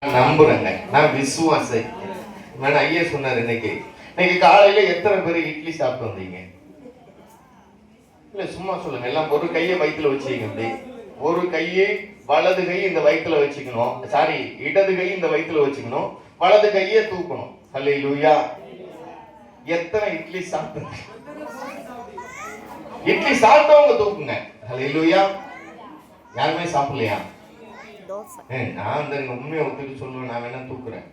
நம்புறேங்க, நான் விசுவாசம். மேடம் ஐயா சொன்னார் இன்னைக்கு காலையில எத்தனை பேர் இட்லி சாப்பிட்டு வந்தீங்க? இல்ல சும்மா சொல்லுங்க. எல்லாம் ஒரு கையை வயிற்றுல வச்சுக்கங்க. அப்படி ஒரு கையை வலது கை இந்த வயிற்றுல வச்சுக்கணும். சாரி, இடது கை இந்த வயிற்றுல வச்சுக்கணும். வலது கையை தூக்கணும். ஹல்லேலூயா. எத்தனை இட்லி சாப்பிட்டு? இட்லி சாப்பிட்டவங்க தூக்குங்க. ஹல்லேலூயா. யாருமே சாப்பிடலையா? நான் அந்த உண்மையை ஒத்துட்டு சொல்லுவேன். நான் வேணா தூக்குறேன்.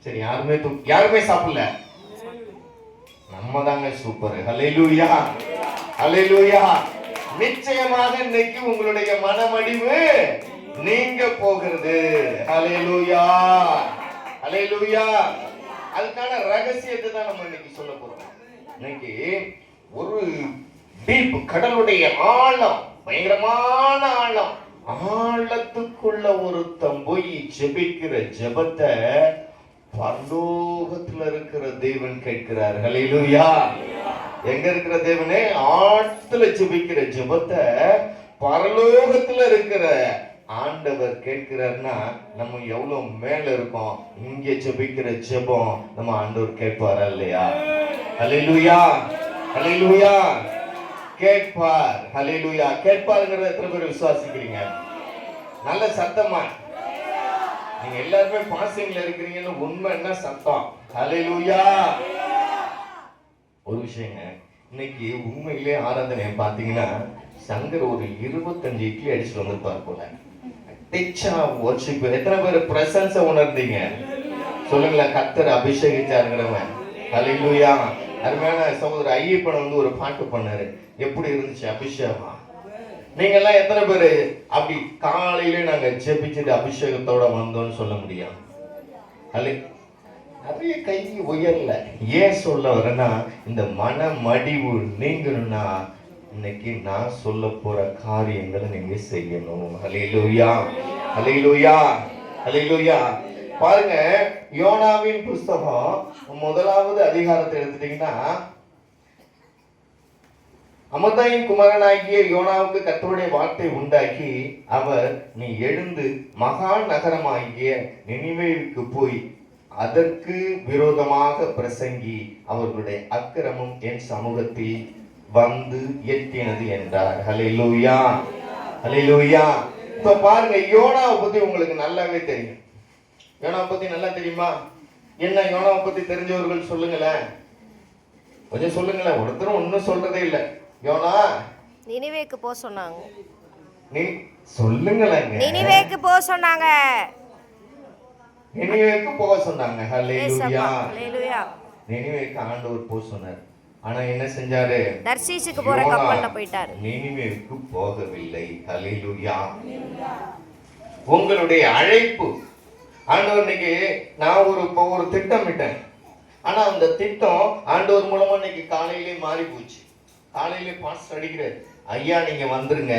சரி, யாருமே சாப்பிடல. நம்ம தாங்க சூப்பர். ஹல்லேலூயா, ஹல்லேலூயா. நிச்சயமாக இன்னைக்கு உங்களுடைய மனமடிவு நீங்க போகிறது. ஹல்லேலூயா, ஹல்லேலூயா. அதுக்கான ரகசியத்தை தான் நம்ம இன்னைக்கு சொல்ல போறோம். இன்னைக்கு ஒரு டீப், கடலுடைய ஆழம், பயங்கரமான ஆழம், ஆழத்துக்குள்ள ஒருத்தன் போய் ஜெபிக்கிற ஜெபத்தை பரலோகத்துல இருக்கிற தேவன் கேட்கிறார். ஹல்லேலூயா. எங்க இருக்கிற தேவனே? ஆழத்துல ஜெபிக்கிற ஜெபத்தை பரலோகத்துல இருக்கிற ஆண்டவர் கேட்கிறார்னா நம்ம எவ்வளவு மேல இருக்கோம். இங்க ஜெபிக்கிற ஜெபம் நம்ம ஆண்டவர் கேட்பாரா இல்லையா? ஹல்லேலூயா, ஹல்லேலூயா. கேட்பார். ஹல்லேலூயா. கேட்பாருங்கிறத எத்தனை பேர் விசுவாசிக்கிறீங்க? நல்ல சத்தமா. நீங்க எல்லாருமே பாசிங்ல இருக்கிறீங்கன்னு உண்மை என்ன சத்தம்? ஹல்லேலூயா. ஒரு விஷயங்க, இன்னைக்கு உண்மையிலே ஆராதனை பாத்தீங்கன்னா சங்கர் ஒரு 25 இட்லி அடிச்சுட்டு வந்திருப்பார் போல. எத்தனை பேர் பிரசன்ஸ உணர்ந்தீங்க? சொல்லுங்களேன். கர்த்தர் அபிஷேகிச்சாருங்கிறவன். ஹல்லேலூயா. அருமையான சகோதரர் ஐயப்பன் ஒரு பாட்டு பண்ணாரு. எப்படி இருந்துச்சு அபிஷேகம்? நீங்க எல்லாம் எத்தனை பேரு அப்படி காலையில நாங்க ஜெபிச்சுட்டு அபிஷேகத்தோட வந்தோம்னு சொல்ல முடியும்? நிறைய கை உயரல. ஏன் சொல்ல வரேன்னா, இந்த மன மடிவு நீங்கணும்னா இன்னைக்கு நான் சொல்ல போற காரியங்களை நீங்க செய்யணும். ஹல்லேலூயா, ஹல்லேலூயா, ஹல்லேலூயா. பாருங்க, யோனாவின் புஸ்தகம் 1வது அதிகாரத்தை எடுத்துட்டீங்கன்னா, அமத்தாயின் குமாரனாகிய யோனாவுக்கு கர்த்தருடைய வார்த்தை உண்டாக்கி, அவர் நீ எழுந்து மகா நகரமாகிய நினிவேவுக்கு போய் அதற்கு விரோதமாக பிரசங்கி, அவர்களுடைய அக்கிரமம் என் சமூகத்தில் வந்து எட்டினது என்றார். ஹல்லேலூயா, ஹல்லேலூயா. இப்ப பாருங்க, யோனாவை பத்தி உங்களுக்கு நல்லாவே தெரியும். யோனாவை பத்தி நல்லா தெரியுமா? என்ன யோனாவை பத்தி தெரிஞ்சவர்கள் சொல்லுங்களேன், கொஞ்சம் சொல்லுங்களேன். ஒருத்தரும் ஒன்னும் சொல்றதே இல்லை. யோனா நினிவேக்கு போக சொன்னாங்க. நீ சொல்லுங்களேன். நினிவேக்கு போக சொன்னாங்க. நினிவேக்கு போக சொன்னாங்க. ஹல்லேலூயா, ஹல்லேலூயா. நினிவேக்கு ஆண்டவர் போக சொன்னார். ஆனா என்ன செஞ்சாரு? தர்சீசுக்கு போற கப்பல்ல போயிட்டாரு. நினிவேக்கு போகவில்லை. ஹல்லேலூயா. உங்களுடைய அழைப்பு ஆண்டவர் இன்னைக்கு நான் ஒரு திட்டமிட்டேன். ஆனா அந்த திட்டம் ஆண்டவர் மூலமா இன்னைக்கு காலையிலே மாறி போச்சு. காலையிலே பாஸ்டர் அடிக்கிறார், ஐயா நீங்க வந்துருங்க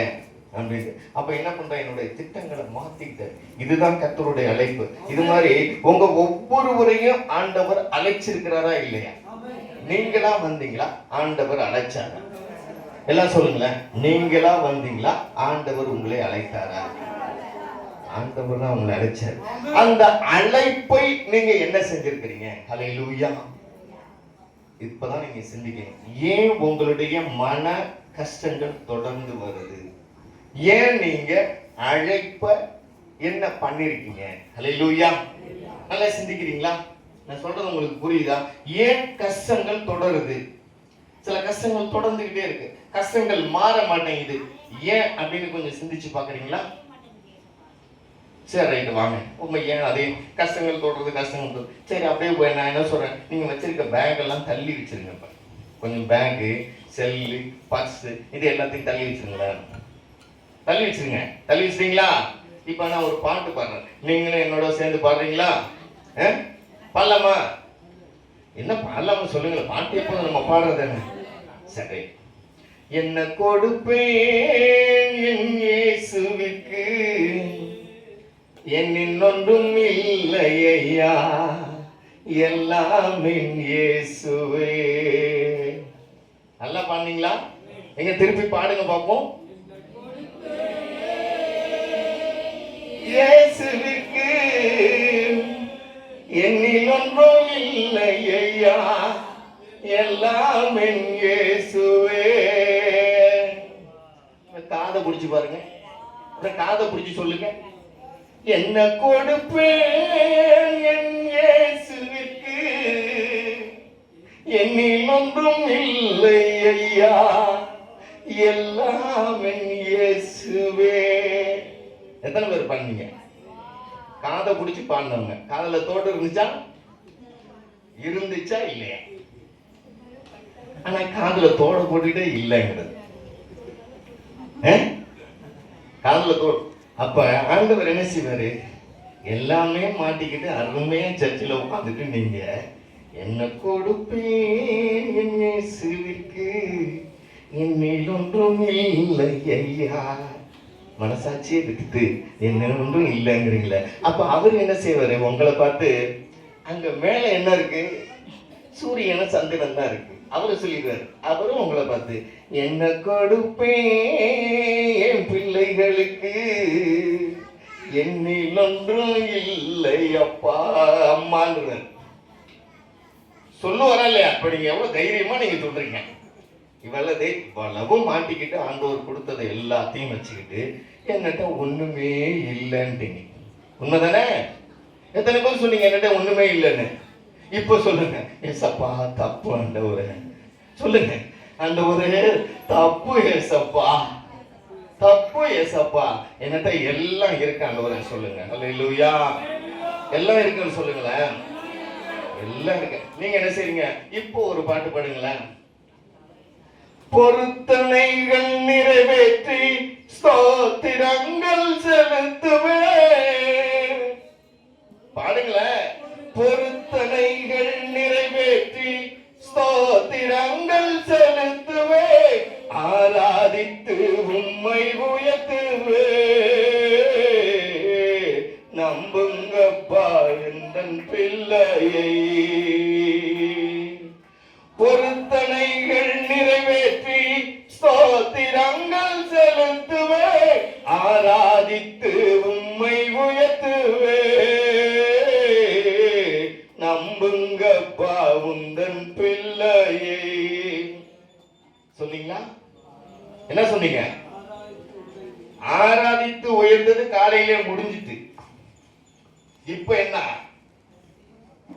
அப்படின்னு. அப்ப என்ன பண்றேன்? என்னுடைய திட்டங்களை மாத்திக்கிட்டேன். இதுதான் கர்த்தருடைய அழைப்பு. இது மாதிரி உங்க ஒவ்வொருவரையும் ஆண்டவர் அழைச்சிருக்கிறாரா இல்லையா? நீங்களா வந்தீங்களா? ஆண்டவர் அழைச்சாரா? எல்லாம் சொல்லுங்களேன். நீங்களா வந்தீங்களா? ஆண்டவர் உங்களை அழைத்தாரா? ஆண்டவர் தான் உங்களை அழைச்சார். அந்த அழைப்பை நீங்க என்ன செஞ்சிருக்கிறீங்க? ஹல்லேலூயா. இப்பதான் நீங்க சிந்திக்கணும். ஏன் உங்களுடைய மன கஷ்டங்கள் தொடர்ந்து வருது? ஏன் நீங்க அழைப்ப என்ன பண்ணிருக்கீங்க? ஹல்லேலூயா. நல்லா சிந்திக்கிறீங்களா? நான் சொல்றது உங்களுக்கு புரியுதா? ஏன் கஷ்டங்கள் தொடருது? சில கஷ்டங்கள் தொடர்ந்துகிட்டே இருக்கு. கஷ்டங்கள் மாற மாட்டேங்குது. ஏன் அப்படின்னு கொஞ்சம் சிந்திச்சு பாக்குறீங்களா? சரி, ரைட்டு, வாங்க. உண்மை ஏன் அதே கஷ்டங்கள் தொடர்றது, கஷ்டங்கள் தொடருது. சரி, அப்படியே நான் என்ன சொல்றேன், நீங்க வச்சிருக்க பேக் எல்லாம் தள்ளி வச்சிருங்க. இப்ப கொஞ்சம் பேகு, செல்லு, பர்ஸ் இது எல்லாத்தையும் தள்ளி வச்சிருங்களேன். தள்ளி வச்சிருங்க. தள்ளி வச்சிட்டீங்களா? இப்ப நான் ஒரு பாட்டு பாடுறேன். நீங்களும் என்னோட சேர்ந்து பாடுறீங்களா? பாடலாமா? என்ன பாடலாமா சொல்லுங்களேன். பாட்டு எப்போ நம்ம பாடுறது என்ன? சரி. என்ன கொடுப்பேன் என் இயேசுவுக்கு, என்னில் ஒன்றும் இல்லையா, எல்லாம் என் இயேசுவே. நல்லா பாடுனீங்களா? எங்க திருப்பி பாடுங்க பாப்போம். இயேசுவுக்கு ஐயா எல்லாம் என் இயேசுவே. காதை பிடிச்சு பாருங்க, காதை பிடிச்சு சொல்லுங்க. என்ன கொடுப்பேன் என் இயேசுவிற்கு, என்னில் ஒன்றும் இல்லை ஐயா எல்லாம் என் இயேசுவே. எத்தனை பேர் பண்ணீங்க? காதை பிடிச்சு பாடினவங்க. காதல தோடு இருந்துச்சா இல்லையா? ஆனா காதுல தோட போட்டுட்டே இல்லைங்கிறது. காதுல தோடு. அப்ப ஆண்டவர் என்ன செய்வாரு? எல்லாமே மாட்டிக்கிட்டு அருமையா சர்ச்சில் உட்காந்துட்டு நீங்க என்ன கொடுப்பேன் என் இயேசுவிற்கு, என்னில் ஒன்றும் இல்லை ஐயா, மனசாட்சியே விட்டுட்டு என்ன ஒன்றும் இல்லைங்கிறீங்களே. அப்ப அவர் என்ன செய்வாரு? உங்களை பார்த்து அங்க மேல என்ன இருக்கு? சூரியன சந்திரன் தான் இருக்கு. அவரு சொல்லிடுவாரு. அவரும் உங்களை பார்த்து என்ன கொடுப்பேன் என் பிள்ளைகளுக்கு, என்னில் ஒன்றும் இல்லை அப்பா அம்மான்றார். சொல்லுவாரா இல்லையா? அப்ப நீங்க எவ்வளவு தைரியமா நீங்க சொல்றீங்க. இவ்வளவு மாட்டிக்கிட்டு ஆண்டவர் கொடுத்ததை எல்லாத்தையும் வச்சுக்கிட்டு என்னட்ட ஒண்ணுமே இல்லைன்ட்டீங்க. உண்மைதானே? எத்தனை பேர் சொன்னீங்க என்னட்ட ஒண்ணுமே இல்லைன்னு? இப்ப சொல்லுங்க, ஏசப்பா தப்பு ஆண்டவரே. சொல்லுங்க, ஆண்டவரே தப்பு ஏசப்பா, தப்பு ஏசப்பா, என்னட்ட எல்லாம் இருக்கு ஆண்டவரே சொல்லுங்க. அல்லேலூயா. எல்லாம் இருக்குன்னு சொல்லுங்களேன். எல்லாம் இருக்கு. நீங்க என்ன செய்றீங்க? இப்போ ஒரு பாட்டு பாடுங்களேன். பொருத்தனைகள் நிறைவேற்றி ஸ்தோத்திரங்கள் செலுத்துவே. பாடுங்களேன். பொருத்தனைகள் நிறைவேற்றி ஸ்தோத்திரங்கள் செலுத்துவே, ஆராதித்து உம்மை உயர்த்துவே. நம்புங்கப்பா எந்தன் பிள்ளையை. பொருத்தனைகள் நிறைவேற்றி ஸ்தோத்திரங்கள் செலுத்துவே, ஆராதித்து உம்மை உயர்த்துவே. நம்புங்கப்பா உந்தன் பிள்ளையை. சொன்னீங்களா? என்ன சொன்னீங்க? ஆராதித்து உயர்ந்தது காலையிலே முடிஞ்சிட்டு. இப்ப என்ன?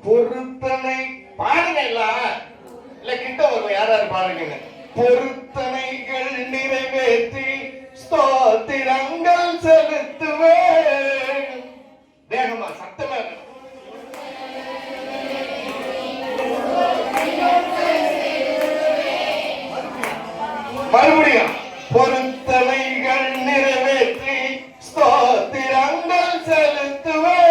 பொருத்தனை பாருங்க. இல்ல கிட்ட வரும். யாராரு பாருங்க. பொருத்தனைகள் நிறைவேற்றி ஸ்தோத்திரங்கள் செலுத்துவே. வேகமா சத்தமா மறுபடியும். பொருத்தனைகள் நிறைவேற்றி ஸ்தோத்திரங்கள் செலுத்துவே,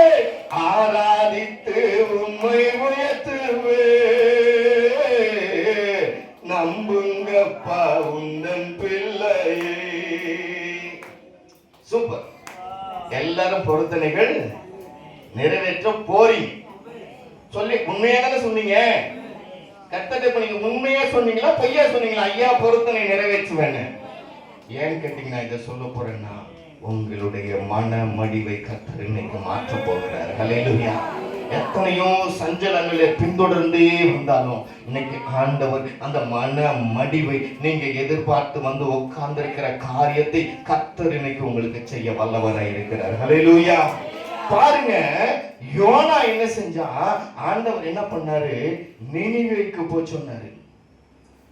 ஆராதித்து உம்மை உயர்த்துவே. நம்புங்கப்பா உந்தன் பிள்ளையை. சூப்பர். எல்லாரும் பொருத்தனைகள் நிறைவேற்ற போறீங்க. சொல்லி உண்மையா தானே சொன்னீங்க? கர்த்தரை நீங்க உண்மையா சொன்னீங்களா பொய்யா சொன்னீங்களா? ஐயா பொருத்தனை நிறைவேற்றுவேன்னு. ஏன் கேட்டீங்கன்னா, இதை சொல்ல போறேன்னா, உங்களுடைய மன மடிவை கர்த்தர் இன்னைக்கு மாற்ற போகிறார். ஹல்லேலூயா. எத்தனையோ சஞ்சலங்களை பின்தொடர்ந்தே வந்தாலும் இன்னைக்கு ஆண்டவர் அந்த மன மடிவை நீங்க எதிர்பார்த்து வந்து உட்கார்ந்து இருக்கிற காரியத்தை கர்த்தர் இன்னைக்கு உங்களுக்கு செய்ய வல்லவராய் இருக்கிறார். ஹல்லேலூயா. பாருங்க, யோனா என்ன செஞ்சா? ஆண்டவர் என்ன பண்ணாரு? நினிவேக்கு போய் சொன்னாரு.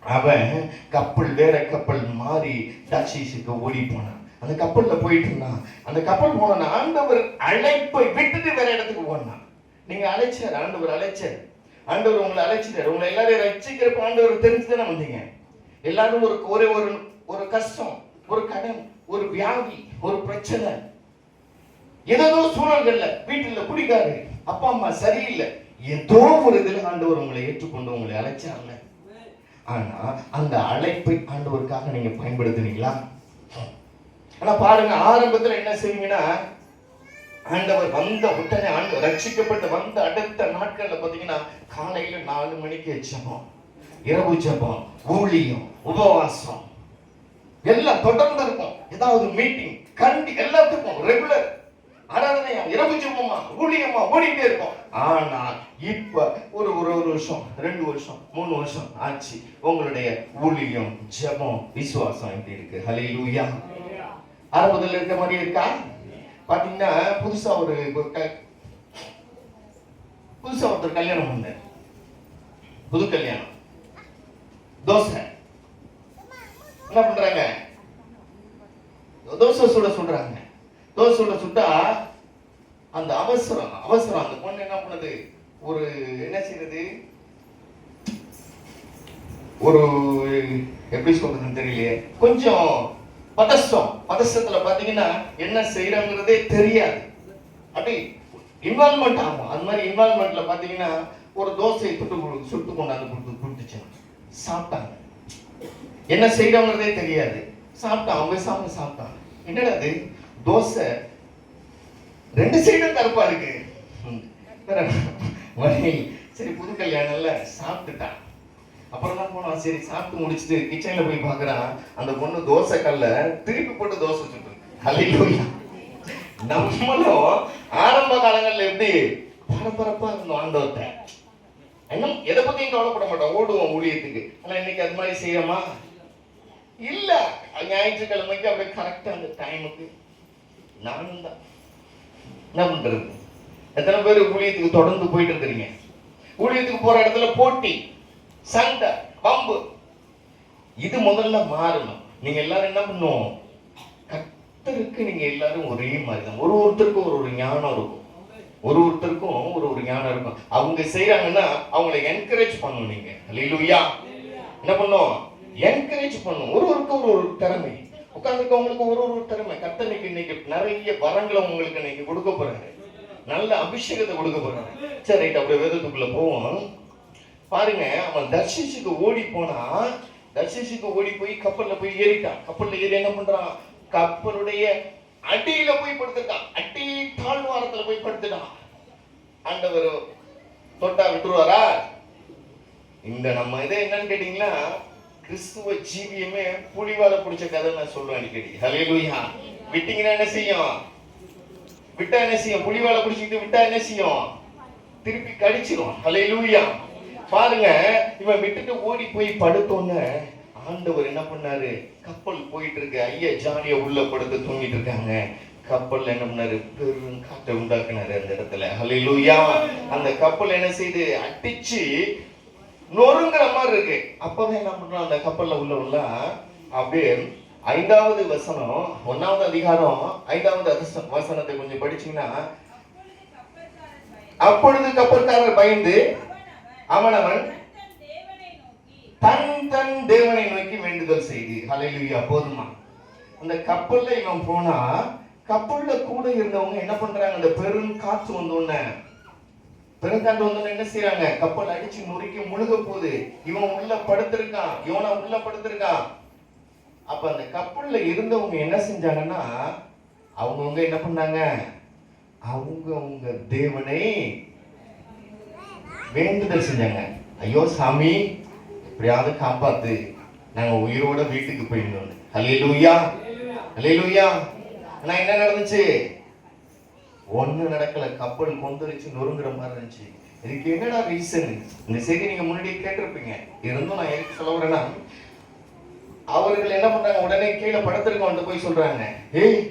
அவன் கப்பல் வேற கப்பல் மாறி தர்ஷீசுக்கு ஓடி போனான். அந்த கப்பல்ல போயிட்டு இருந்தான். அந்த கப்பல் போன ஆண்டவர் அழைப்பை விட்டுட்டு வேற இடத்துக்கு போனான். நீங்க அழைச்சார், ஆண்டவர் அழைச்சார். ஆண்டவர் உங்களை அழைச்சிட்டார். உங்களை எல்லாரும் ரட்சிக்கிறப்ப ஆண்டவர் தெரிஞ்சுதானே வந்தீங்க. எல்லாரும் ஒரே ஒரு கஷ்டம், ஒரு கடன், ஒரு வியாதி, ஒரு பிரச்சனை, ஏதோ சூழல்கள்ல, வீட்டுல குடிக்காரு, அப்பா அம்மா சரியில்லை, ஏதோ ஒரு இதுல ஆண்டவர் உங்களை ஏற்றுக்கொண்டு உங்களை அழைச்சார்ல. ஆனா அந்த அழைப்பை ஆண்டவருக்காக நீங்க பயன்படுத்தினீங்களா? ஆனா பாருங்க, ஆரம்பத்துல என்ன செய்வீங்கன்னா, ஆண்டவர் வந்த உடனே, ஆண்டவர் ரட்சிக்கப்பட்டு வந்த அடுத்த நாட்கள்ல பாத்தீங்கன்னா, காலையில 4 மணிக்கு ஜெபம், இரவு ஜெபம், ஊழியம், உபவாசம் எல்லாம் தொடர்ந்து இருக்கும். ஏதாவது மீட்டிங் எல்லாத்துக்கும் ரெகுலர். ஆராதனையா, இரவு ஜெபமா, ஊழியமா ஓடிட்டே இருக்கும். ஆனா இப்ப ஒரு ஒரு வருஷம், 2 வருஷம், 3 வருஷம் ஆச்சு, உங்களுடைய ஊழியம், ஜெபம், விசுவாசம் எப்படி இருக்கு? ஹல்லேலூயா. ஆரம்பத்தில் இருக்க மாதிரி இருக்கா? பாத்தீங்கன்னா புதுசா ஒருத்தர் கல்யாணம் பண்ணார். புது கல்யாணம், தோசை என்ன பண்றாங்க? தோசை சுட சொல்றாங்க. தோசை சுட சுட்டா அந்த அவசரம் அந்த பொண்ணு என்ன பண்ணுது? ஒரு என்ன செய்யறது, ஒரு எப்படி சொல்றதுன்னு தெரியலையே, கொஞ்சம் பதஷ்டத்துல பாத்தீங்கன்னா என்ன செய்யறாங்கிறதே தெரியாது. அப்படி இன்வால்மெண்ட் ஆகும். அந்த மாதிரி இன்வால்மெண்ட்ல பாத்தீங்கன்னா ஒரு தோசையை சுட்டு கொண்டாந்து கொடுத்துச்சு. சாப்பிட்டாங்க. என்ன செய்யறாங்கிறதே தெரியாது. சாப்பிட்டாங்க. சாப்பிட்டாங்க. என்னடா அது, தோசை 2 சைடும் கருப்பா இருக்கு. சரி, புது கல்யாணம்ல சாப்பிட்டுட்டான். அப்புறம் தான் போனா, சரி சாப்பிட்டு முடிச்சுட்டு கிச்சன்ல போய் பாக்குறான், அந்த பொண்ணு தோசை கல்ல திருப்பி போட்டு தோசை சுட்டு. ஹல்லேலூயா. நம்மளும் ஆரம்ப காலங்கள்ல எப்படி பரபரப்பா இருந்தோம் ஆண்டவர்ட்ட. இன்னும் எதை பத்தியும் கவலைப்பட மாட்டோம், ஓடுவோம் ஊழியத்துக்கு. ஆனா இன்னைக்கு அது மாதிரி செய்யறோமா? இல்ல. ஞாயிற்றுக்கிழமைக்கு அப்படியே கரெக்டா அந்த டைமுக்கு நானும் தான். என்ன பண்றது? எத்தனை பேர் ஊழியத்துக்கு தொடர்ந்து போயிட்டு இருக்கிறீங்க? ஊழியத்துக்கு போற இடத்துல போட்டி, சண்டை, பம்பு. இது முதல்ல மாறணும். நீங்க எல்லாரும் என்ன பண்ணுவோம்? கர்த்தருக்கு நீங்க எல்லாரும் ஒரே மாதிரி தான். ஒருத்தருக்கும் ஒரு ஞானம் இருக்கும். ஒருத்தருக்கும் ஒரு ஞானம் இருக்கும். அவங்க செய்யறாங்கன்னா அவங்களை என்கரேஜ் பண்ணணும். நீங்க ஹல்லேலூயா என்ன பண்ணும்? என்கரேஜ் பண்ணும். ஒருவருக்கும் ஒரு திறமை. உட்கார்ந்துருக்கவங்களுக்கு ஒரு திறமை. கர்த்தர் இன்னைக்கு நிறைய வரங்களை உங்களுக்கு இன்னைக்கு கொடுக்க போறாரு. நல்ல அபிஷேகத்தை கொடுக்க போறாரு. சரி, ரைட். அப்படியே வேதத்துக்குள்ள போவோம். பாருங்க, அவன் தர்ஷீசுக்கு ஓடி போனா, தர்ஷீசுக்கு ஓடி போய் கப்பல்ல போய் ஏறிட்டான். கப்பல்ல ஏறி என்ன பண்றான்? கப்பலுடைய அடியில போய் படுத்துட்டான். அடி தாழ்வாரத்துல போய் படுத்துட்டான். ஆண்டவர் தொட்டா விட்டுருவாரா? இந்த நம்ம இதை என்னன்னு கேட்டீங்கன்னா, கிறிஸ்துவ ஜீவியமே புலிவால பிடிச்ச கதை நான் சொல்லுவேன் அடிக்கடி. ஹல்லேலூயா. விட்டீங்கன்னா என்ன செய்யும்? விட்டா என்ன செய்யும்? புலிவால பிடிச்சிட்டு விட்டா என்ன செய்யும்? திருப்பி கடிச்சிரும். ஹல்லேலூயா. பாருங்க, இவன் விட்டுட்டு ஓடி போய் படுத்தோன்னு ஆண்டவர் என்ன பண்ணாரு? கப்பல் போயிட்டு இருக்கு. ஐயா ஜாலியா உள்ள படுத்து தூங்கிட்டு இருக்காங்க. கப்பல்ல என்ன பண்ணாரு? பெரும் காற்றை உண்டாக்குனாரு அந்த இடத்துல. ஹல்லேலூயா. அந்த கப்பல் என்ன செய்து அடிச்சு நொறுங்குற மாதிரி இருக்கு. அப்பவே என்ன பண்றான்? அந்த கப்பல்ல உள்ள அப்படியே 5வது வசனம், 1வது அதிகாரம் 5வது வசனத்தை கொஞ்சம் படிச்சீங்கன்னா, அப்பொழுது கப்பல்காரர் பயந்து அவனவன் தன் தேவனை நோக்கி வேண்டுதல் செய்து. ஹல்லேலூயா. போதுமா? அந்த கப்பல்ல இவன் போனா, கப்பல்ல கூட இருந்தவங்க என்ன பண்றாங்க? அந்த பெரும் காற்று வந்தோடனே என்ன செய்யறாங்க? கப்பல் அடிச்சு நொறுக்கி முழுக போகுது. இவன் உள்ள படுத்திருக்கான். அப்ப அந்த கப்பல்ல இருந்தவங்க என்ன செஞ்சாங்கன்னா, அவங்கவுங்க என்ன பண்ணாங்க? அவங்கவுங்க தேவனை வேண்டுதல் செஞ்சாங்க. ஐயோ சாமி, எப்படியாவது காப்பாத்து, நாங்க உயிரோட வீட்டுக்கு போயிடணும். ஹல்லேலூயா. ஹல்லேலூயா. ஆனா என்ன நடந்துச்சு? ஒண்ணு நடக்கல. கப்பல் கொந்தளிச்சு நொறுங்குற மாதிரி இருந்துச்சு. இதுக்கு என்னடா ரீசன்? இந்த செய்தி நீங்க முன்னாடியே கேட்டிருப்பீங்க. இருந்தும் நான் எதுக்கு சொல்ல வரேன்னா, அவர்கள் என்ன பண்றாங்க? உடனே கீழே படுத்திருக்கவன் போய் சொல்றாங்க, ஏய்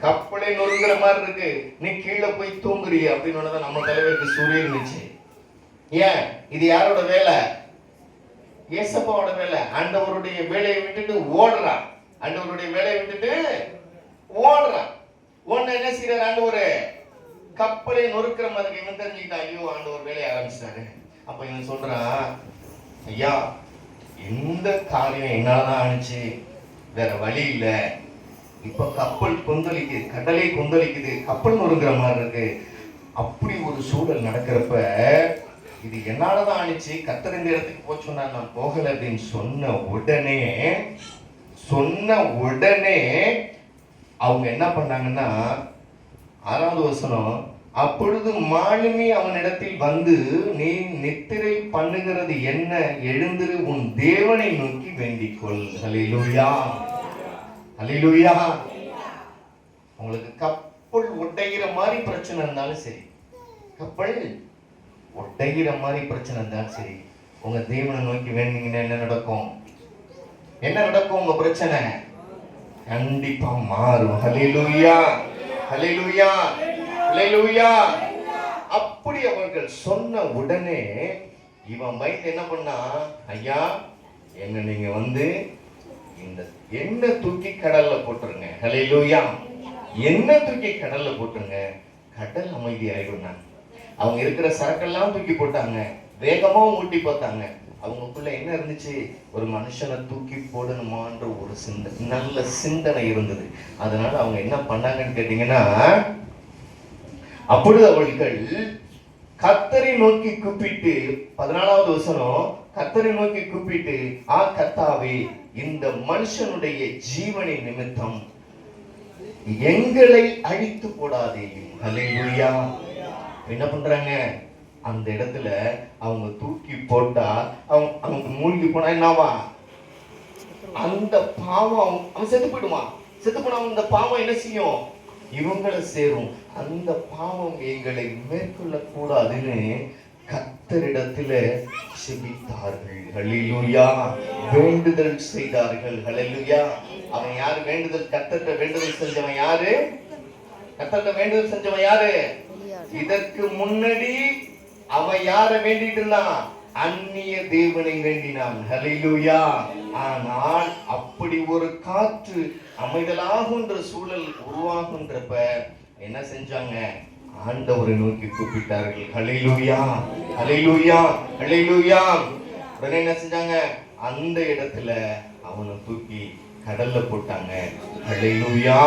கப்பலே நொறுங்குற மாதிரி இருக்கு, நீ கீழே போய் தூங்குறிய அப்படின்னு நம்ம தலைவருக்கு சூரிய இருந்துச்சு. ஏன்? இது யாரோட வேலை? ஏசப்பாவோட வேலை. ஆண்டவருடைய வேலையை விட்டுட்டு ஓடுறான். ஒன்னு என்ன செய்யறாரு? ஆண்டவரு கப்பலை நொறுக்கிற மாதிரி இவன் தெரிஞ்சுக்கிட்டான். ஐயோ, ஆண்டவர் வேலையை ஆரம்பிச்சிட்டாரு. அப்ப இவன் சொல்றான், ஐயா இந்த காரியம் என்னாலதான் ஆனிச்சு, வேற வழி இல்ல. இப்ப கப்பல் கொந்தளிக்குது, கடலை கொந்தளிக்குது, கப்பல் நொறுங்கிற மாதிரி இருக்கு. அப்படி ஒரு சூழல் நடக்கிறப்ப இது என்னாலதான் ஆனிச்சு, கர்த்தர் இந்த இடத்துக்கு போய் சொன்னா நான் போகல அப்படின்னு சொன்ன உடனே அவங்க என்ன பண்ணாங்கன்னா, 6வது வசனம், அப்பொழுது மாலுமி அவனிடத்தில் வந்து, நீ நித்திரை பண்ணுகிறது என்ன? எழுந்திரு, உன் தேவனை நோக்கி வேண்டிக்கொள். ஹல்லேலூயா. ஹல்லேலூயா. உங்களுக்கு கப்பல் உடைகிற மாதிரி பிரச்சனை இருந்தாலும் சரி, கப்பல் உடைகிற மாதிரி பிரச்சனை இருந்தாலும் சரி, உங்க தேவனை நோக்கி வேண்டிங்கன்னா என்ன நடக்கும்? என்ன நடக்கும்? உங்க பிரச்சனை கண்டிப்பா மாறும். ஹல்லேலூயா, ஹல்லேலூயா, ஹல்லேலூயா. அப்படி அவர்கள் சொன்ன உடனே இவன் மைண்ட் என்ன பண்ணா, ஐயா என்ன நீங்க இந்த எண்ணெய் தூக்கி கடல்ல போட்டுருங்க. ஹல்லேலூயா. எண்ணெய் தூக்கி கடல்ல போட்டுருங்க, கடல் அமைதி ஆயிடும். அவங்க இருக்கிற சரக்கெல்லாம் தூக்கி போட்டாங்க, வேகமா ஊட்டி பார்த்தாங்க. அவங்களுக்குள்ள என்ன இருந்துச்சு? ஒரு மனுஷனை தூக்கி போடணுமான்ற ஒரு நல்ல சிந்தனை இருந்தது. அதனால அவங்க என்ன பண்ணாங்கன்னு கேட்டீங்கன்னா, அப்பொழுது அவர்கள் கர்த்தரை நோக்கி கூப்பிட்டு, 14வது வசனம், கர்த்தரை நோக்கி கூப்பிட்டு, கர்த்தாவே இந்த மனுஷனுடைய ஜீவனின் நிமித்தம் எங்களை அழித்து போடாதேயும். ஹல்லேலூயா. என்ன பண்றாங்க? அந்த இடத்துல அவங்க தூக்கி போட்டா அவங்க மூழ்கி போனா என்னவா? அந்த பாவம் அவன் செத்து போயிடுவான். செத்து போனா அந்த பாவம் என்ன செய்யும்? இவங்களை சேரும். அந்த பாவம் எங்களை மேற்கொள்ள கூடாதுன்னு கர்த்தரிடத்துல செபித்தார்கள். ஹல்லேலூயா. வேண்டுதல் செய்தார்கள். ஹல்லேலூயா. அவன் யாரு? வேண்டுதல், கர்த்தர்ட்ட வேண்டுதல் செஞ்சவன் யாரு? கர்த்தர்ட்ட வேண்டுதல் செஞ்சவன் யாரு? இதற்கு முன்னாடி அவன் யார வேண்டிட்டு இருந்தான்? அந்நிய தேவனை வேண்டினான். ஹல்லேலூயா. ஆனால் அப்படி ஒரு காற்று அமைதலாகுன்ற சூழல் உருவாகுன்றப்ப என்ன செஞ்சாங்க? ஆண்டவரை நோக்கி கூப்பிட்டார்கள். ஹல்லேலூயா, ஹல்லேலூயா, ஹல்லேலூயா. உடனே என்ன செஞ்சாங்க? அந்த இடத்துல அவனை தூக்கி கடல்ல போட்டாங்க. ஹல்லேலூயா,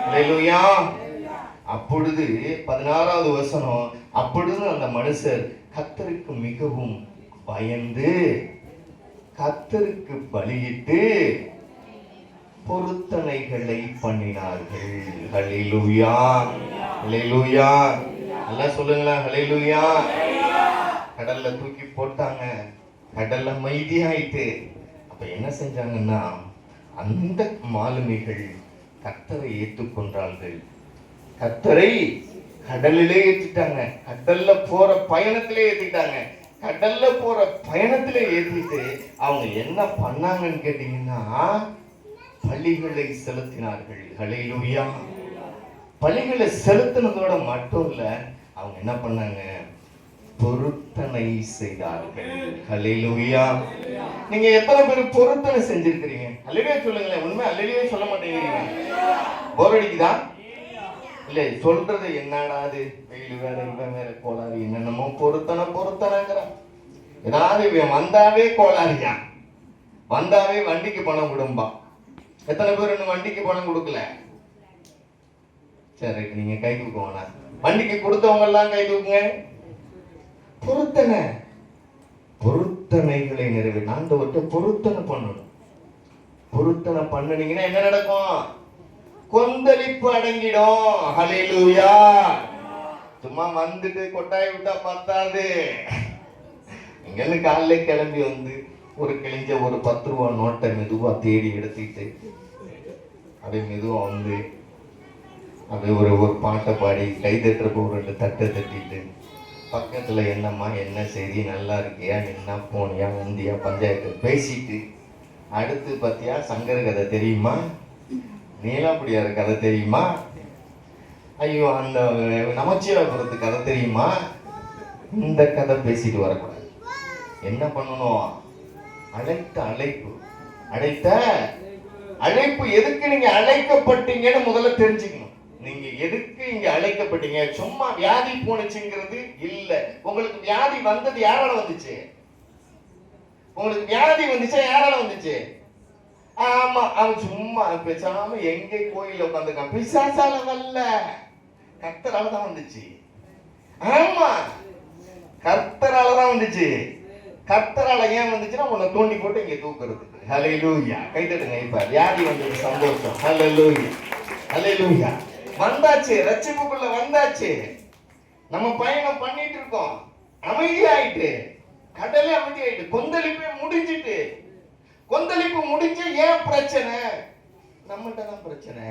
ஹல்லேலூயா. அப்பொழுது 16வது வசனம், அப்பொழுது அந்த மனுஷர் கர்த்தருக்கு மிகவும் பயந்து கர்த்தருக்கு பலியிட்டு பொருத்தனைகளை பண்ணினார்கள். ஹல்லேலூயா, ஹல்லேலூயா. எல்லாம் சொல்லுங்களா? ஹல்லேலூயா. கடல்ல தூக்கி போட்டாங்க, கடல்ல அமைதி ஆயிட்டு. அப்ப என்ன செஞ்சாங்கன்னா, அந்த மாலுமிகள் கர்த்தரை ஏற்றுக்கொண்டார்கள். கர்த்தரை கடலிலே ஏற்றிட்டாங்க. கடல்ல போற பயணத்திலே ஏத்திட்டாங்க. கடல்ல போற பயணத்திலே ஏத்திட்டு அவங்க என்ன பண்ணாங்கன்னு கேட்டீங்கன்னா, பலிகளை செலுத்தினார்கள். ஹல்லேலூயா. பலிகளை செலுத்தினதோட மட்டும் இல்ல, அவங்க என்ன பண்ணாங்க? பொருத்தனை செய்தார்கள். ஹல்லேலூயா. நீங்க எத்தனை பேர் பொருத்தனை செஞ்சிருக்கிறீங்க? அல்லேலூயா சொல்லுங்களேன். உண்மை அல்லேலூயா சொல்ல மாட்டேங்கிறீங்க. போர் அடிக்குதா? இல்ல சொல்றது என்னடா அது, வெயில் வேற இவன் வேற கோளாறு, என்னென்னமோ பொருத்தனைங்கிறான். ஏதாவது வந்தாவே கோளாறியா, வந்தாவே வண்டிக்கு பணம் கொடும்பா. எத்தனை பேர் இன்னும் வண்டிக்கு பணம் கொடுக்கல? சரி, நீங்க கை தூக்குவானா? வண்டிக்கு கொடுத்தவங்க எல்லாம் கை தூக்குங்க. பொருத்தனை, பொருத்தனைகளை நிறைவேற்ற ஆண்டவர்கிட்ட பொருத்தனை பண்ணணும். பொருத்தனை பண்ணுனீங்கன்னா என்ன நடக்கும்? கொந்தளிப்பு அடங்கிடும். ஹல்லேலூயா. சும்மா வந்துட்டு கொட்டாய் விட்டா பத்தாது. இங்க காலையில கிளம்பி ஒரு கிழிஞ்ச ஒரு 10 ரூபா நோட்டை மெதுவா தேடி எடுத்துட்டு அப்படியே மெதுவா அப்படியே ஒரு பாட்டை பாடி கை தட்டுறப்ப ஒரு 2 தட்டை தட்டிட்டு பக்கத்துல என்னம்மா என்ன செய்தி, நல்லா இருக்கியா, என்ன போனியா, வந்தியா, பஞ்சாயத்து பேசிட்டு, அடுத்து பாத்தியா சங்கர் கதை தெரியுமா, நீலாம்படியார் கதை தெரியுமா, ஐயோ அந்த நமச்சிவாயபுரத்து கதை தெரியுமா, இந்த கதை பேசிட்டு வரக்கூடாது. என்ன பண்ணணும்? அழைத்த அழைப்பு எதுக்கு நீங்க அழைக்கப்பட்டீங்கன்னு முதல்ல தெரிஞ்சுக்கணும். நீங்க எதுக்கு இங்க அழைக்கப்பட்டீங்க? சும்மா வியாதி போனுச்சுங்கிறது இல்ல. உங்களுக்கு வியாதி வந்தது யாரால வந்துச்சு? உங்களுக்கு வியாதி வந்துச்சா யாரால வந்துச்சு? ஆமா, அவன் சும்மா பேசாம எங்க கோயில உட்காந்துருக்கான், பிசாசால வரல, கர்த்தரால தான் வந்துச்சு. ஆமா, கர்த்தரால தான் வந்துச்சு. கர்த்தரால ஏன் வந்துச்சுன்னா உன்னை தோண்டி போட்டு இங்க தூக்குறதுக்கு. ஹல்லேலூயா. கை தட்டுங்க. இப்ப வியாதி வந்தது சந்தோஷம். ஹல்லேலூயா, ஹல்லேலூயா. வந்தாச்சு, ரட்சிப்புக்குள்ள வந்தாச்சு. நம்ம பயணம் பண்ணிட்டு இருக்கோம். அமைதியாயிட்டு, கடலே அமைதியாயிட்டு, கொந்தளிப்பே முடிஞ்சிட்டு. கொந்தளிப்பு முடிஞ்ச ஏன் பிரச்சனை? நம்மகிட்ட தான் பிரச்சனை.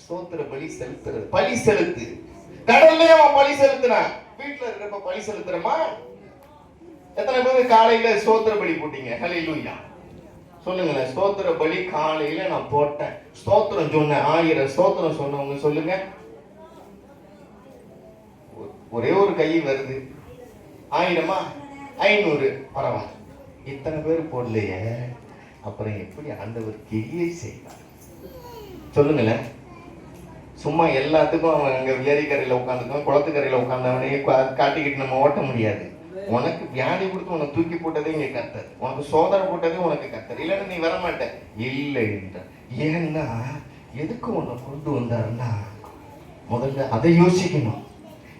ஸ்தோத்திர பலி செலுத்துறது. பலி செலுத்து. கடல்லே அவன் பலி செலுத்தினான். வீட்டுல இருக்கிறப்ப பலி செலுத்துறமா? எத்தனை பேர் காலையில ஸ்தோத்திர பலி போட்டீங்க? ஹல்லேலூயா சொல்லுங்களேன். ஸ்தோத்திர பலி காலையில நான் போட்டேன். ஸ்தோத்திரம் சொன்னேன். 1000 ஸ்தோத்திரம் சொன்னவங்க சொல்லுங்க. ஒரே ஒரு கை வருது. 1000மா? 500 பரவாயில்ல. இத்தனை பேர் போடலையே, அப்புறம் எப்படி ஆண்டவர் கிரியை செய்வார்? சொல்லுங்களேன். சும்மா எல்லாத்துக்கும் அவன் அங்க ஏரிக்கரையில உட்காந்துக்குவான், குளத்துக்கரையில உட்காந்தவனையே காட்டிக்கிட்டு நம்ம ஓட்ட முடியாது. உனக்கு வியாதி கொடுத்து உனக்கு தூக்கி போட்டதே இங்க கர்த்தர், உனக்கு சோதனை போட்டதே உனக்கு கர்த்தர். இல்லைன்னா நீ வரமாட்ட. இல்லை என்ற. ஏன்னா எதுக்கு உன்னை கொண்டு வந்தாருன்னா முதல்ல அதை யோசிக்கணும்.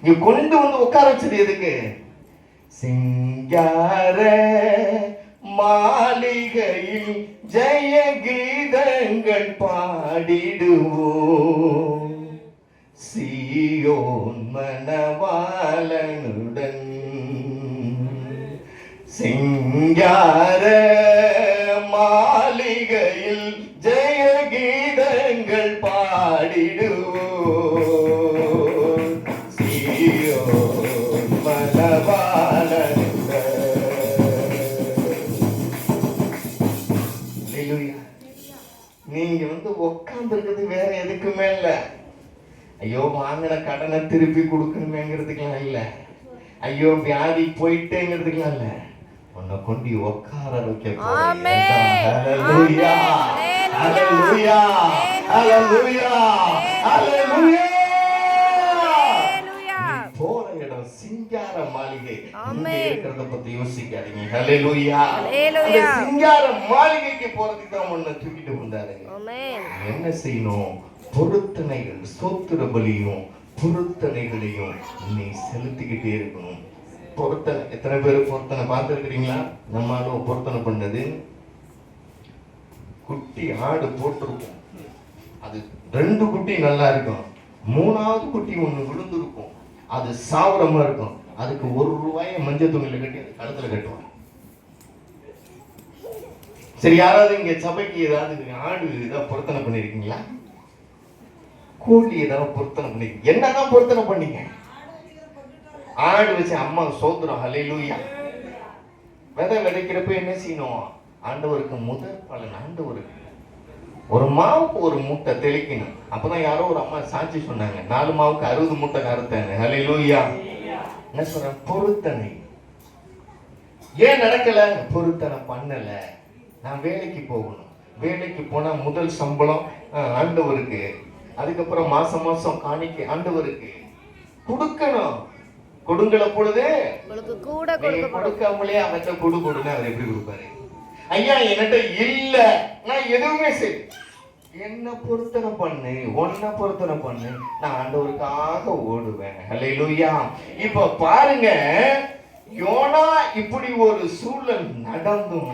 இங்க கொண்டு வந்து உட்கார வச்சது எதுக்கு? சிங்கார மாளிகையில் ஜெய கீதங்கள் பாடிடுவோம், சீயோன் மணவாளனுடன். சிங்கார மாளிகையில் ஜெய கீதங்கள் பாடிடுவோம், சீயோன் மணவாளனுடன். நீங்க உட்கார்ந்து இருக்கிறது வேற எதுக்குமே இல்ல. ஐயோ வாங்கின கடனை திருப்பி கொடுக்கணுமேங்கிறதுக்கெல்லாம் இல்ல. ஐயோ வியாதி போயிட்டேங்கிறதுக்கெல்லாம் இல்ல. உன்னை கொண்டு உட்கார வைக்க போறேன். ஹல்லேலூயா ஹல்லேலூயா ஹல்லேலூயா ஹல்லேலூயா. போற இடம் சிங்கார மாளிகை. இங்க இருக்கிறத பத்தி யோசிக்காதீங்க. ஹல்லேலூயா ஹல்லேலூயா. சிங்கார மாளிகைக்கு போறதுக்கு தான் உன்னை தூக்கிட்டு வந்தாரு. என்ன செய்யணும்? பொருத்தனைகள், ஸ்தோத்திர பலியும் பொருத்தனைகளையும் நீ செலுத்திக்கிட்டே இருக்கணும். பொருத்தனை, எத்தனை பேர் பொருத்தனை பார்த்துருக்கிறீங்களா? நம்மளும் பொருத்தனை பண்ணது குட்டி ஆடு போட்டிருக்கும். அது 2 குட்டி நல்லா இருக்கும், 3ஆவது குட்டி ஒண்ணு விழுந்திருக்கும். அது சாவரமா இருக்கும். அதுக்கு 1 ரூபாயை மஞ்சள் துணியில கட்டி அது கழுத்துல கட்டுவாங்க. சரி, யாராவது இங்க சபைக்கு ஏதாவது ஆடு ஏதாவது பொருத்தனை பண்ணிருக்கீங்களா? கோழி ஏதாவது பொருத்தனை பண்ணிருக்கீங்க? என்னதான் பொருத்தனை பண்ணீங்க? ஆடு வச்சு அம்மா சோத்திரம். ஹல்லேலூயா. விதை விதைக்கிறப்ப என்ன செய்யணும்? ஆண்டவருக்கு முதல் பலன். ஆண்டவருக்கு ஒரு மாவுக்கு 1 மூட்டை தெளிக்கணும். அப்பதான் யாரோ ஒரு அம்மா சாட்சி சொன்னாங்க, 4 மாவுக்கு 60 மூட்டை கருத்தாங்க. ஹல்லேலூயா. என்ன சொல்ற? பொருத்தனை. ஏன் நடக்கல? பொருத்தனை பண்ணல. நான் வேலைக்கு போகணும். வேலைக்கு போனா முதல் சம்பளம் ஆண்டவருக்கு, அதுக்கப்புறம் மாசம் மாசம் காணிக்கை ஆண்டவருக்கு கொடுக்கணும். கொடுங்கல பொழுது கொடுக்காமலே அவற்றை கொடுன்னு அவர் எப்படி கொடுப்பாரு? ஐயா என்கிட்ட இல்ல, நான் எதுவுமே சரி, என்ன பொருத்தனை பண்ணு, ஒன்ன பொருத்தனை பண்ணு, நான் ஆண்டவருக்காக ஓடுவேன். ஹல்லேலூயா. இப்ப பாருங்க, யோனா இப்படி ஒரு சூழல் நடந்தும்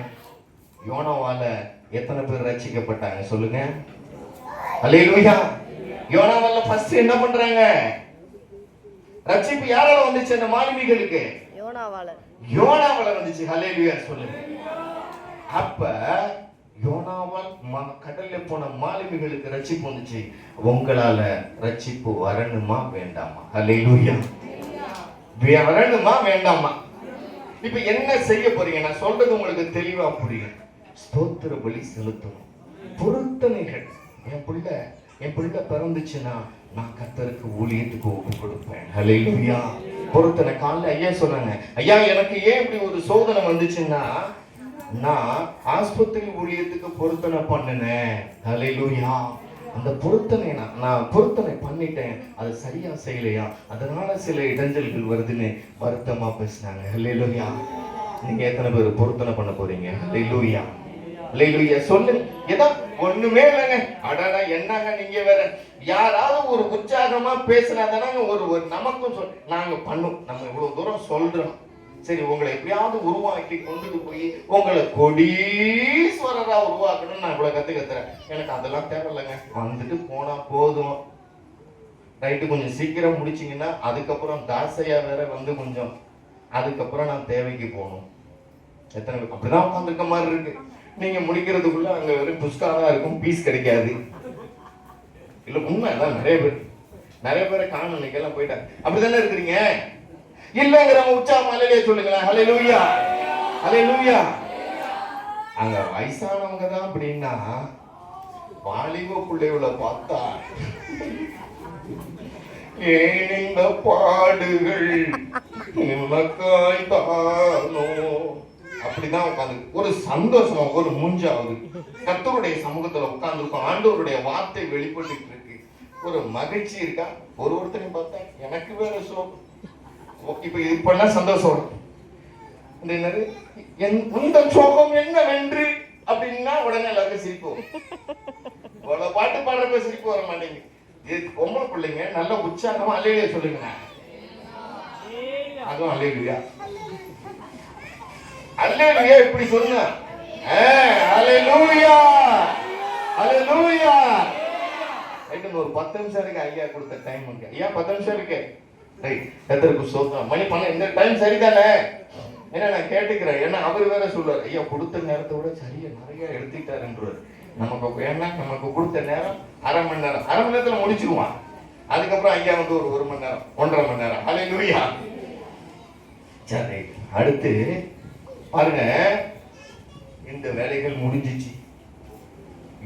யோனாவால எத்தனை பேர் ரட்சிக்கப்பட்டாங்க சொல்லுங்க? ஹல்லேலூயா. யோனாவால ஃபர்ஸ்ட் என்ன பண்றாங்க? ரட்சிப்பு யாரால வந்துச்சு? அந்த மாலுமிகளுக்கு யோனாவால வந்துச்சு. ஹல்லேலூயா சொல்லுங்க. அப்ப யோனாவால் கடல்ல போன மாலுமிகளுக்கு ரட்சிப்பு வந்துச்சு. உங்களால ரட்சிப்பு வரணுமா வேண்டாமா? ஹல்லேலூயா. வரணுமா வேண்டாமா? இப்ப என்ன செய்ய போறீங்க? நான் சொல்றது உங்களுக்கு தெளிவா புரியும். ஸ்தோத்திர பலி செலுத்தணும். பொருத்தனைகள். என் பிள்ளை பிறந்துச்சுன்னா நான் கர்த்தருக்கு ஊழியத்துக்கு ஒப்பு கொடுப்பேன். ஹல்லேலூயா. பொருத்தனை. காலைல ஐயா சொன்னாங்க, ஐயா எனக்கு ஏன் இப்படி ஒரு சோதனை வந்துச்சுன்னா நான் ஆஸ்பத்திரி ஊழியத்துக்கு பொருத்தனை பண்ணினேன். ஹல்லேலூயா. அந்த பொருத்தனை நான் பொருத்தனை பண்ணிட்டேன், அது சரியா செய்யலையா, அதனால சில இடைஞ்சல்கள் வருதுன்னு வருத்தமா பேசினாங்க. ஹல்லேலூயா. நீங்க எத்தனை பேர் பொருத்தனை பண்ண போறீங்க? ஹல்லேலூயா. ஹல்லேலூயா சொல்லுங்க. ஏதோ ஒண்ணுமே இல்லைங்க. அடடா என்னங்க நீங்க வேற. யாராவது ஒரு உற்சாகமா பேசினாதானங்க ஒரு நமக்கும் நாங்க பண்ணும். நம்ம இவ்வளவு தூரம் சொல்றோம், சரி உங்களை எப்படியாவது உருவாக்கி கொண்டுட்டு போய் உங்களை கொடீஸ்வரரா உருவாக்கணும்னு நான் இவ்வளவு கத்துக்கிறேன். எனக்கு அதெல்லாம் தேவையில்லைங்க. வந்துட்டு போனா போதும். ரைட்டு, கொஞ்சம் சீக்கிரம் முடிச்சிங்கன்னா அதுக்கப்புறம் தாசையா வேற கொஞ்சம் அதுக்கப்புறம் நான் தேவைக்கு போகணும். எத்தனை பேர் அப்படிதான் உட்காந்துருக்க மாதிரி இருக்கு. நீங்க முடிக்கிறதுக்குள்ள அங்க வெறும் புஷ்காதான் இருக்கும், பீஸ் கிடைக்காது. இல்ல உண்மை அதான். நிறைய பேரை காணும் இன்னைக்கு எல்லாம் போயிட்டாங்க. அப்படித்தானே இருக்கிறீங்க? இல்லங்கிறவங்க உற்சாகம் அல்லேலூயா சொல்லுங்களேன். ஹல்லேலூயா, ஹல்லேலூயா. அங்க வயசானவங்க தான் அப்படின்னா வாலிப பிள்ளைகளை பார்த்தா ஏன் இந்த பாடுகள் எனக்காய் தானோ அப்படிதான் உட்காந்து ஒரு சந்தோஷம், ஒரு மூஞ்சாவது கர்த்தருடைய சமூகத்துல உட்கார்ந்து இருக்கும். ஆண்டவருடைய வார்த்தை வெளிப்பட்டு இருக்கு, ஒரு மகிழ்ச்சி இருக்கா. ஒருத்தனையும் பார்த்தா எனக்கு வேற சோகம். இப்ப சந்தோஷம் என்னது இந்த சோகம் என்னவென்று அப்படின்னா உடனே எல்லாருக்கும் சிரிப்போம். பாட்டு பாடுறப்ப சிரிப்பு வர மாட்டேங்குது. இது பொம்பளை பிள்ளைங்க நல்ல உற்சாகமா அல்லேலூயா சொல்லுங்க. அதுவும் அல்லேலூயா, அல்லேலூயா இப்படி சொல்லுங்க. அல்லேலூயா, அல்லேலூயா. ஒரு 10 நிமிஷம் இருக்கு ஐயா கொடுத்த டைம். ஐயா 10 நிமிஷம் இருக்கு. எத்தருக்கு சோதம் மணி பண்ண இந்த டைம் சரிதானே? ஏன்னா நான் கேட்டுக்கிறேன். ஏன்னா அவர் வேற சொல்லுவார், ஐயா கொடுத்த நேரத்தை விட சரியா நிறைய எடுத்துக்கிட்டாருன்றார். நமக்கு ஏன்னா நமக்கு கொடுத்த நேரம் அரை மணி நேரம், அரை மணி நேரத்துல முடிச்சுக்குவான். அதுக்கப்புறம் ஐயா வந்து ஒரு 1 மணி நேரம் 1.5 மணி நேரம். அல்லேலூயா. சரி, அடுத்து பாருங்க, இந்த வேலைகள் முடிஞ்சிச்சு.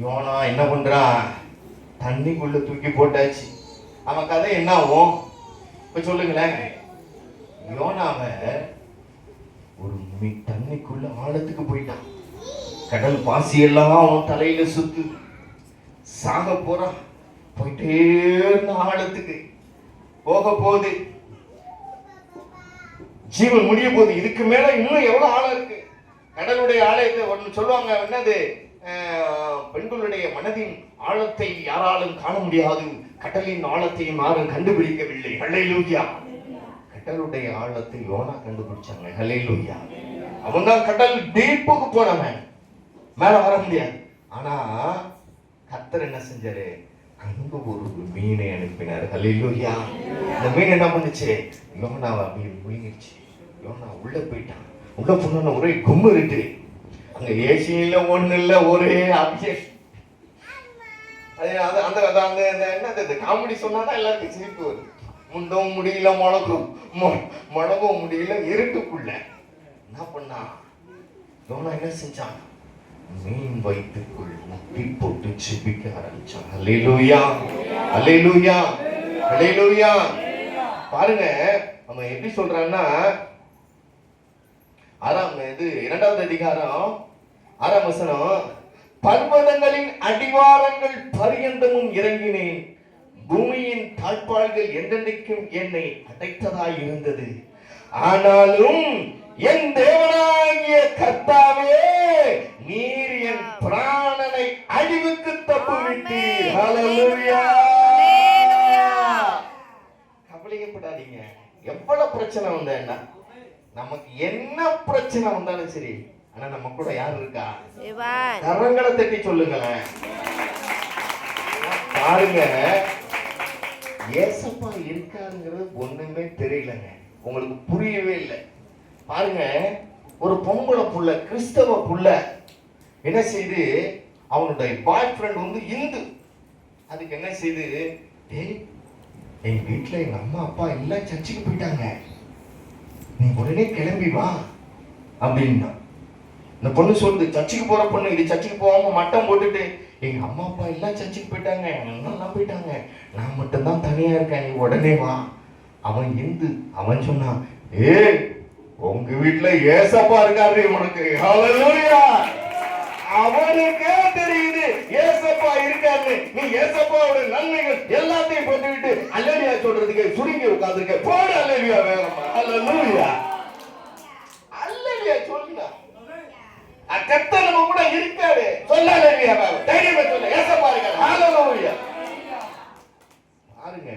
யோனா என்ன பண்றான்? தண்ணிக்குள்ள தூக்கி போட்டாச்சு. அவன் கதை என்ன ஆகும் இப்ப சொல்லுங்களேன். யோனாவை ஒரு தண்ணிக்குள்ள ஆழத்துக்கு போயிட்டான். கடல் பாசி எல்லாம் அவன் தலையில சுத்து, சாக போறான். போயிட்டே இருந்த ஆழத்துக்கு போக போகுது, ஜீவன் முடிய போகுது. இதுக்கு மேல இன்னும் எவ்வளவு ஆழம் இருக்கு? கடலுடைய ஆழத்தை ஒன்று சொல்லுவாங்க, என்னது, பெண்களுடைய மனதின் ஆழத்தை யாராலும் காண முடியாது, கடலின் ஆழத்தையும் யாரும் கண்டுபிடிக்கவில்லை. ஹல்லேலூயா. கடலுடைய ஆழத்தை யோனா கண்டுபிடிச்சாங்க. ஹல்லேலூயா. அவன் தான் கடல் டீப்புக்கு போனவன், மேல வர முடியாது. ஆனா கர்த்தர் என்ன செஞ்சாரு? அங்க ஒரு மீனை அனுப்பினார். ஹல்லேலூயா. அந்த மீன் என்ன பண்ணுச்சு? யோனாவை அப்படியே முழுங்கிடுச்சு. யோனா உள்ள போயிட்டான். உள்ள போன ஒரே கும்பு இருக்கு. அங்க ஏசியில ஒண்ணு இல்ல, ஒரே அபிஷேக். அந்த காமெடி சொன்னாதான் எல்லாருக்கும் சிரிப்பு வரும். முண்டவும் முடியல, முழங்கவும் முடியல, இருட்டுக்குள்ள என்ன பண்ணா யோனா? என்ன செஞ்சான்? மீன் வயிற்றுக்குள் முட்டி போட்டு செபிக்க ஆரம்பிச்சான். அல்லேலூயா, அல்லேலூயா, அல்லேலூயா. பாருங்க நம்ம எப்படி சொல்றான்னா, 2வது அதிகாரம் 6ஆம் வசனம், பர்வதங்களின் அடிவாரங்கள் பரியந்தமும் இறங்கினேன், பூமியின் தாழ்பாள்கள் என்றென்றைக்கும் என்னை அடைத்ததாய் இருந்தது. ஆனாலும் என் தேவனாகிய கர்த்தாவே, நீர் என் பிராணனை அழிவுக்கு தப்புவிட்டீர். ஹல்லேலூயா. கவலைப்படாதீங்க. எவ்வளவு பிரச்சனை வந்தா என்ன, நமக்கு என்ன பிரச்சனை வந்தாலும் சரி, ஆனா நம்ம கூட யார் இருக்கா? கரங்களை தட்டி சொல்லுங்களேன். பாருங்க, ஏசப்பா இருக்காருங்கிறது ஒண்ணுமே தெரியலங்க, உங்களுக்கு புரியவே இல்லை. பாருங்க, ஒரு பொம்பளை புள்ள, கிறிஸ்தவ புள்ள என்ன செய்து, அவனுடைய பாய் ஃப்ரெண்ட் வந்து இந்து. அதுக்கு என்ன செய்து, எங்க வீட்டுல எங்க அம்மா அப்பா எல்லாம் சர்ச்சுக்கு போயிட்டாங்க, நீ உடனே கிளம்பி வா அப்படின்னா. இந்த பொண்ணு சொல்லுது, சர்ச்சுக்கு போற பொண்ணு இது, சர்ச்சுக்கு போகாம மட்டம் போட்டுட்டு, எங்க அம்மா அப்பா எல்லாம் சர்ச்சுக்கு போயிட்டாங்க, எல்லாம் போயிட்டாங்க, நான் மட்டும்தான் தனியா இருக்கேன், நீ உடனே வா. அவன் இந்து. அவன் சொன்னான், உங்க வீட்டுல ஏசப்பா இருக்காரு உனக்கு. ஹல்லேலூயா. அவனுக்கே தெரியுது ஏசப்பா இருக்காரு. நீ ஏசப்பாவோட நன்மைகள் எல்லாத்தையும் போட்டுவிட்டு அல்லேலூயா சொல்றதுக்கு சுருங்கி உட்கார்ந்திருக்க. போடு அல்லேலூயா வேகமா. ஹல்லேலூயா, அல்லேலூயா சொல்லுங்க. கர்த்தர் நம்ம கூட இருக்காரு. சொல்ல அல்லேலூயா வேகமா, தைரியமா சொல்ல. ஏசப்பா இருக்காரு. ஹல்லேலூயா. பாருங்க,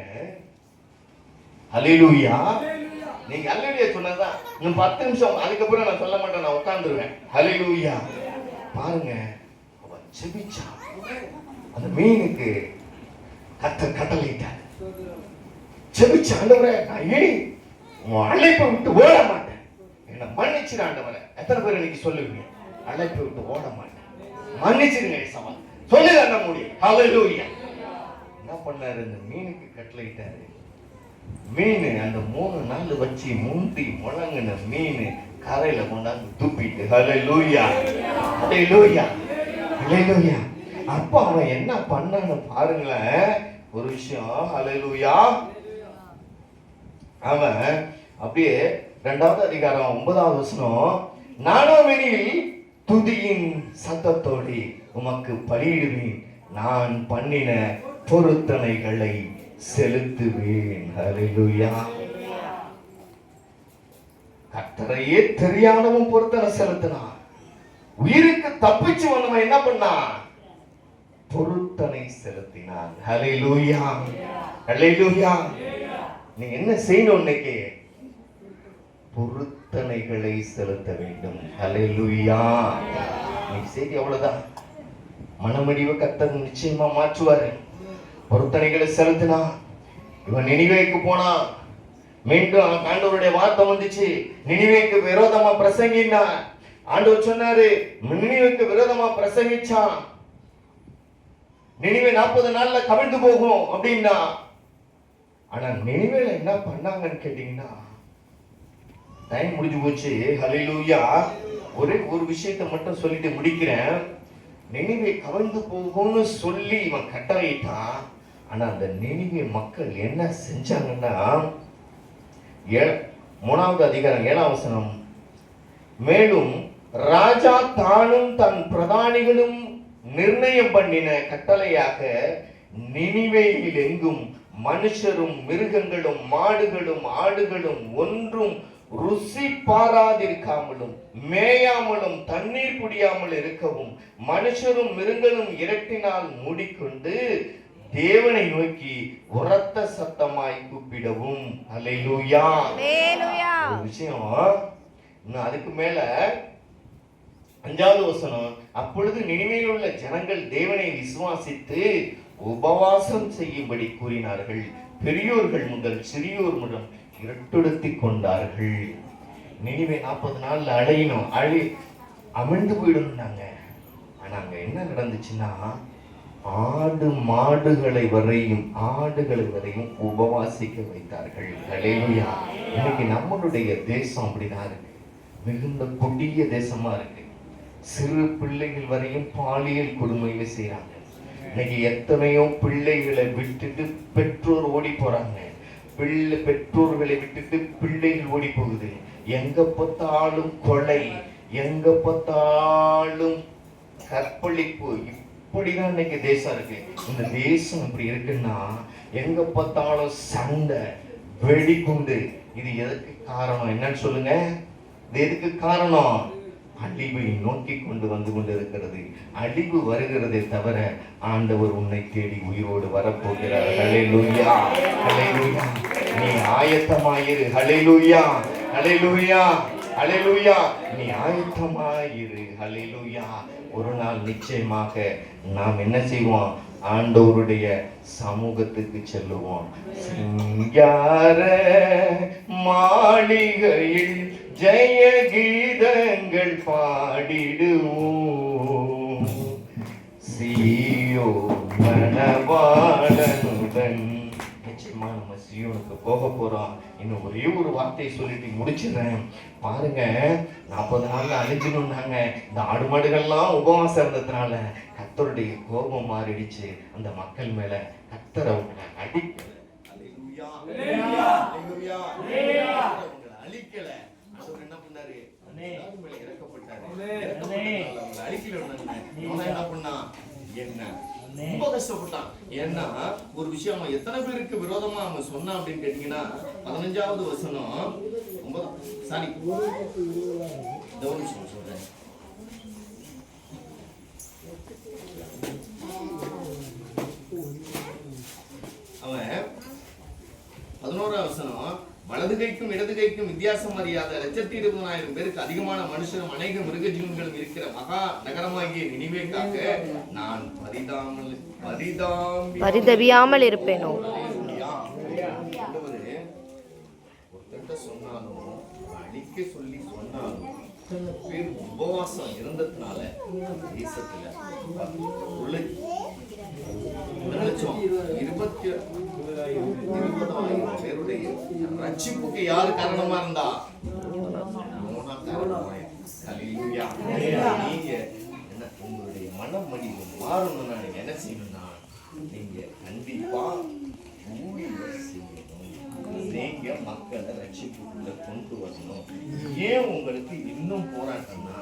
அல்லேலூயா. நீங்க அல்லேலூயா சொன்னதான் இன்னும் 10 நிமிஷம், அதுக்கப்புறம் நான் சொல்ல மாட்டேன், நான் உட்கார்ந்துருவேன். ஹல்லேலூயா. பாருங்க, அவன் செபிச்சான். அந்த மீனுக்கு கர்த்தர் கட்டளையிட்டார். செபிச்ச, ஆண்டவரே, நான் இனி உன் அழைப்பை விட்டு ஓட மாட்டேன், என்ன மன்னிச்சிரு ஆண்டவரே. எத்தனை பேர் இன்னைக்கு சொல்லுவீங்க, அழைப்பை விட்டு ஓட மாட்டேன், மன்னிச்சிருங்க ஏசப்பா. சொல்லுங்க முடியும். ஹல்லேலூயா. என்ன பண்ணாரு, இந்த மீனுக்கு கட்டளையிட்டாரு. மீன் அந்த 3 நாள் வச்சு முந்தி முழங்கின மீன் கரையில கொண்டாந்து துப்பிட்டு, ஹல்லேலூயா ஹல்லேலூயா ஹல்லேலூயா. அப்ப அவன் என்ன பண்ணான்னு பாருங்களேன் ஒரு விஷயம். ஹல்லேலூயா. அவன் அப்படியே 2வது அதிகாரம் 9வது வசனம், நானோவெனில் துதியின் சத்தத்தோடு உமக்கு பலியிடுவேன், நான் பண்ணின பொருத்தனைகளை செலுத்துவேன். ஹல்லேலூயா. கர்த்தரையே தெரியாதவன் பொருத்தனை செலுத்தினான். உயிருக்கு தப்பிச்சு வந்தவன் என்ன பண்ணான்? பொருத்தனை செலுத்தினான். ஹல்லேலூயா ஹல்லேலூயா. நீ என்ன செய்யணும் இன்னைக்கு? பொருத்தனைகளை செலுத்த வேண்டும். ஹல்லேலூயா. நீ செய்தி அவ்வளவுதான். மனமடிவை கர்த்தர் நிச்சயமா மாற்றுவாரு. பொருத்தனைகளை செலுத்தினா. இவன் நினிவேக்கு போனா, மீண்டும் ஆண்டவருடைய வார்த்தை வந்துச்சு, நினிவேக்கு விரோதமா பிரசங்கினா. ஆண்டவர் சொன்னாரு, நினிவேக்கு விரோதமா பிரசங்கிச்சான், நினிவே 40 நாள்ல கவிழ்ந்து போகும் அப்படின்னா. ஆனா நினிவேல என்ன பண்ணாங்கன்னு கேட்டீங்கன்னா, டைம் முடிஞ்சு போச்சு. ஹல்லேலூயா. ஒரே ஒரு விஷயத்தை மட்டும் சொல்லிட்டு முடிக்கிறேன். நினிவே கவிழ்ந்து போகும்னு சொல்லி இவன் கட்டளையிட்டான். ஆனா அந்த நினிவே மக்கள் என்ன செஞ்சாங்கன்னா, 3வது அதிகாரம் 7வது வசனம், மேலும் ராஜா தானும் தன் பிரதானிகளும் நிர்ணயம் பண்ணின கட்டளையாக நினிவேயில் எங்கும் மனுஷரும் மிருகங்களும் மாடுகளும் ஆடுகளும் ஒன்றும் ருசி பாராதிருக்காமலும் மேயாமலும் தண்ணீர் குடியாமல் இருக்கவும் மனுஷரும் மிருகங்களும் இரட்டினால் மூடிக்கொண்டு தேவனை நோக்கி உரத்த சத்தமாய் கூப்பிடவும். ஹல்லேலூயா ஹல்லேலூயா. ஒரு விஷயம் இன்னும் அதுக்கு மேல 5வது வசனம், அப்பொழுது நினிவேயில் உள்ள ஜனங்கள் தேவனை விசுவாசித்து உபவாசம் செய்யும்படி கூறினார்கள். பெரியோர்கள் முதல் சிறியோர் முதல் இரட்டுடுத்திக் கொண்டார்கள். நினிவே 40 நாள்ல அழையணும், அமிழ்ந்து போயிடும்னாங்க. ஆனா அங்க என்ன நடந்துச்சுன்னா, ஆடுகளை வரையும் உபவாசிக்க வைத்தார்கள். ஹல்லேலூயா. இன்னைக்கு நம்மளுடைய தேசம் அப்படிதான் இருக்கு. மிகுந்த கொடிய தேசமா இருக்கு. சிறு பிள்ளைகள் வரையும் பாலியல் கொடுமைகளை செய்யறாங்க. இன்னைக்கு எத்தனையோ பிள்ளைகளை விட்டுட்டு பெற்றோர் ஓடி போறாங்க. பெற்றோர்களை விட்டுட்டு பிள்ளைகள் ஓடி போகுது. எங்க பார்த்தாலும் கொலை, எங்க பார்த்தாலும் கற்பழிப்பு. இப்படிதான் இன்னைக்கு தேசம் இருக்கு. இந்த தேசம் இப்படி இருக்குன்னா, எங்க பார்த்தாலும் சண்டை, வெடிகுண்டு. இது எதுக்கு காரணம்? என்னன்னு சொல்லுங்க. இது எதுக்கு காரணம்? அழிவை நோக்கி கொண்டு வந்து கொண்டிருக்கிறது. அழிவு வருகிறதே தவிர ஆண்டவர் உன்னை தேடி உயிரோடு வரப்போகிறார். ஹல்லேலூயா ஹல்லேலூயா. நீ ஆயத்தமாயிரு. ஹல்லேலூயா ஹல்லேலூயா ஹல்லேலூயா. நீ ஆயத்தமாயிரு. ஹல்லேலூயா. ஒரு நாள் நிச்சயமாக நாம் என்ன செய்வோம்? ஆண்டவருடைய சமூகத்துக்கு செல்லுவோம். சிங்கார மாளிகையில் ஜெய கீதங்கள் பாடிடுவோம், சீயோன் மணவாளனுடன். நிச்சயமா நம்ம சீயோனுக்கு போக போறோம். இன்னும் ஒரே ஒரு வார்த்தையை சொல்லிட்டு முடிச்சிடுறேன். பாருங்க, 40 நாள்ல அழிஞ்சிடும்னாங்க. இந்த ஆடு மாடுகள்லாம் உபவாசம் இருந்ததுனால கர்த்தருடைய கோபம் மாறிடுச்சு அந்த மக்கள் மேல. கர்த்தர் அவங்களை அழிக்கல. ஹல்லேலூயா ஹல்லேலூயா ஹல்லேலூயா. அவங்களை அழிக்கல. அவர் என்ன பண்ணாரு? எல்லாரும் மேல இறக்கப்பட்டாரு. அவங்களை அழிக்கல. என்ன பண்ணா? என்ன ரொம்ப கஷ்டப்பட்டான். ஏன்னா ஒரு விஷயம், அவன் எத்தனை பேருக்கு விரோதமா அவன் சொன்னான் அப்படின்னு கேட்டீங்கன்னா, 15வது வசனம், 9 சாரி சொல்றேன். அவன் 11வது வசனம், வலது கைக்கும் இடது கைக்கும் வித்தியாசம் அறியாத 1,20,000 பேருக்கு அதிகமான மனுஷரும் அநேக மிருக ஜீவன்களும் இருக்கிற மகா நகரமாகிய நினிவேக்காக நான் பரிதபியாமல் இருப்பேனோ. ஒருத்தட்ட சொன்னாலும் அழிக்க சொல்லி சொன்னாலும் பேர் உபவாசம் இருந்ததுனால தேசத்துல 1 லட்சம் 20,000 பேருடைய ரட்சிப்புக்கு யாரு காரணமா இருந்தா? யோனா காரணமா. ஹல்லேலூயா. நீங்க என்ன உங்களுடைய மனமடிவு மாறணும்னா நீங்க என்ன செய்யணும்னா நீங்க கண்டிப்பா ஊழியம் செய்யணும். நீங்க மக்களை ரட்சிப்புக்குள்ள கொண்டு வரணும். ஏன் உங்களுக்கு இன்னும் போராட்டம்னா